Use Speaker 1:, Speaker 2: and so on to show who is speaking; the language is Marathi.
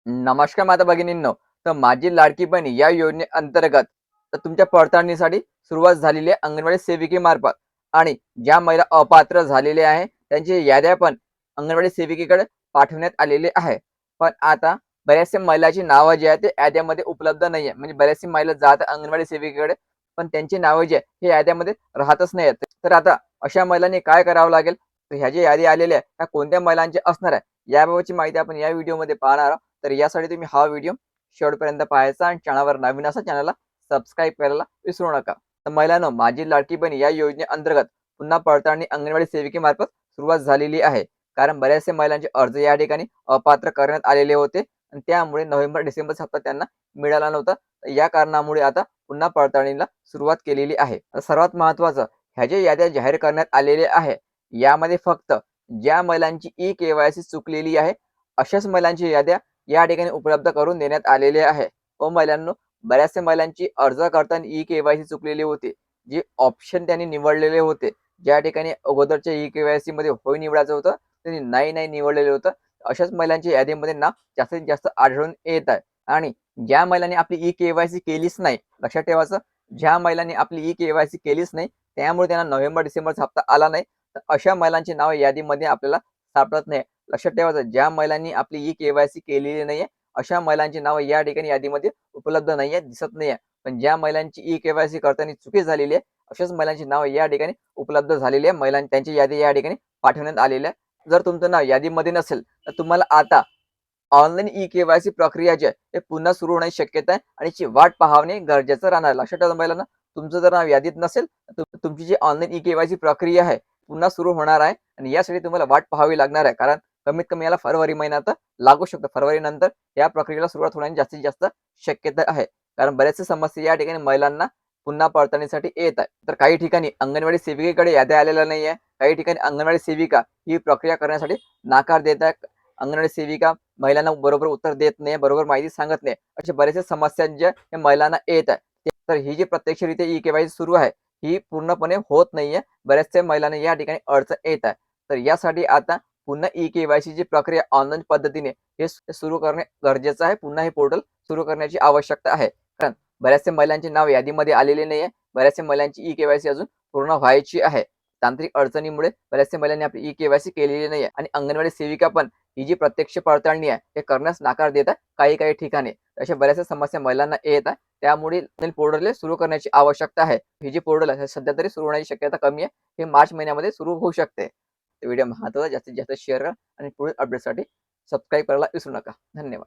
Speaker 1: नमस्कार माता भगिनींनो. तर माझी लाडकी बहीण या योजनेअंतर्गत तर तुमच्या पडताळणीसाठी सुरुवात झालेली आहे अंगणवाडी सेविकेमार्फत. आणि ज्या महिला अपात्र झालेल्या आहे त्यांची याद्या पण अंगणवाडी सेविकेकडे पाठवण्यात आलेले आहे. पण आता बऱ्याचशा महिलाची नावं जी आहे ते याद्यामध्ये उपलब्ध नाही आहे. म्हणजे बऱ्याचशा महिला जातात अंगणवाडी सेविकेकडे, पण त्यांची नावं जी आहे हे याद्यामध्ये राहतच नाही आहेत. तर आता अशा महिलांनी काय करावं लागेल? तर ह्या जी यादी आलेल्या आहे, ह्या कोणत्या महिलांची असणार आहे? याबाबतची माहिती आपण या व्हिडिओमध्ये पाहणार आहोत. तर यासाठी तुम्ही हा व्हिडिओ शेवटपर्यंत पाहायचा आणि चॅनलवर नवीन असा चॅनलला सबस्क्राईब करायला विसरू नका. तर महिलांनो, माझी लाडकी बहीण या योजनेअंतर्गत पुन्हा पडताळणी अंगणवाडी सेविकेमार्फत सुरुवात झालेली आहे. कारण बऱ्याचशा महिलांचे अर्ज या ठिकाणी अपात्र करण्यात आलेले होते आणि त्यामुळे नोव्हेंबर-डिसेंबरचा हप्ता त्यांना मिळाला नव्हता. तर या कारणामुळे आता पुन्हा पडताळणीला सुरुवात केलेली आहे. तर सर्वात महत्त्वाचं, ह्या ज्या याद्या जाहीर करण्यात आलेल्या आहे, यामध्ये फक्त ज्या महिलांची ई-के-वाय-सी चुकलेली आहे, अशाच महिलांची याद्या या ठिकाणी उपलब्ध करून देण्यात आलेले आहे. व महिलांनो, बऱ्याचशा महिलांची अर्ज करताना ई-के-वाय-सी चुकलेली होती. जे ऑप्शन त्यांनी निवडलेले होते, ज्या ठिकाणी अगोदरच्या ई-के-वाय-सी मध्ये होय निवडायचं होतं, त्यांनी नाही निवडलेलं होतं. अशाच महिलांच्या यादीमध्ये नाव जास्तीत जास्त आढळून येत आहे. आणि ज्या महिलांनी आपली ई-के-वाय-सी केलीच नाही, लक्षात ठेवायचं, ज्या महिलांनी आपली ई-के-वाय-सी केलीच नाही, त्यामुळे त्यांना नोव्हेंबर-डिसेंबरचा हप्ता आला नाही, तर अशा महिलांची नावं यादीमध्ये आपल्याला सापडत नाही. लक्षात ठेवायचं, ज्या महिलांनी आपली ई-के-वाय-सी केलेली नाहीये, अशा महिलांची नावं या ठिकाणी यादीमध्ये उपलब्ध नाहीये, दिसत नाहीये. पण ज्या महिलांची ई-के-वाय-सी करताना चुकी झालेली आहे, अशाच महिलांची नावं या ठिकाणी उपलब्ध झालेली आहे. त्यांची यादी या ठिकाणी पाठवण्यात आलेली आहे. जर तुमचं नाव यादीमध्ये नसेल, तर तुम्हाला आता ऑनलाईन ई-के-वाय-सी प्रक्रिया जी आहे, ते पुन्हा सुरू होण्याची शक्यता आहे आणि याची वाट पाहणे गरजेचं राहणार. लक्षात ठेवा महिलांनो, तुमचं जर नाव यादीत नसेल, तर तुमची जी ऑनलाईन ई-के-वाय-सी प्रक्रिया आहे, पुन्हा सुरू होणार आहे आणि यासाठी तुम्हाला वाट पाहावी लागणार आहे. कारण कमीत कमी याला फरवरी महिन्यात लागू शकतो. फरवरीनंतर या प्रक्रियेला सुरुवात होण्याची जास्तीत जास्त शक्यता आहे. कारण बऱ्याचशा समस्या या ठिकाणी महिलांना पुन्हा पडताळणीसाठी येत आहे. तर काही ठिकाणी अंगणवाडी सेविकेकडे याद्या आलेल्या नाही आहे. काही ठिकाणी अंगणवाडी सेविका ही प्रक्रिया करण्यासाठी नकार देत आहे. अंगणवाडी सेविका महिलांना बरोबर उत्तर देत नाही, बरोबर माहिती सांगत नाही. अशा बऱ्याचशा समस्या ज्या या महिलांना येत आहे. तर ही जी प्रत्यक्षरित्या ई-के-वाय-सी सुरू आहे, ही पूर्णपणे होत नाहीये. बऱ्याचशा महिलांना या ठिकाणी अडचण येत आहे. तर यासाठी आता पुन्हा ई-के-वाय-सी ची प्रक्रिया ऑनलाईन पद्धतीने हे सुरू करणे गरजेचं आहे. पुन्हा हे पोर्टल सुरू करण्याची आवश्यकता आहे. कारण बऱ्याचशा महिलांचे नाव यादीमध्ये आलेले नाहीये. बऱ्याचशा महिलांची ई-के-वाय-सी अजून पूर्ण व्हायची आहे. तांत्रिक अडचणीमुळे बऱ्याचशा महिलांनी आपली ई-के-वाय-सी केलेली नाहीये आणि अंगणवाडी सेविका पण ही जी प्रत्यक्ष पडताळणी आहे, हे करण्यास नकार देत आहे काही ठिकाणी. अशा बऱ्याचशा समस्या महिलांना येत आहे. त्यामुळे पोर्टल सुरू करण्याची आवश्यकता आहे. हे जे पोर्टल आहे सध्या तरी सुरू होण्याची शक्यता कमी आहे. हे मार्च महिन्यामध्ये सुरू होऊ शकते. व्हिडिओ महत्त्वाचा जास्तीत जास्त शेअर करा आणि पुढील अपडेटसाठी सबस्क्राईब करायला विसरू नका. धन्यवाद.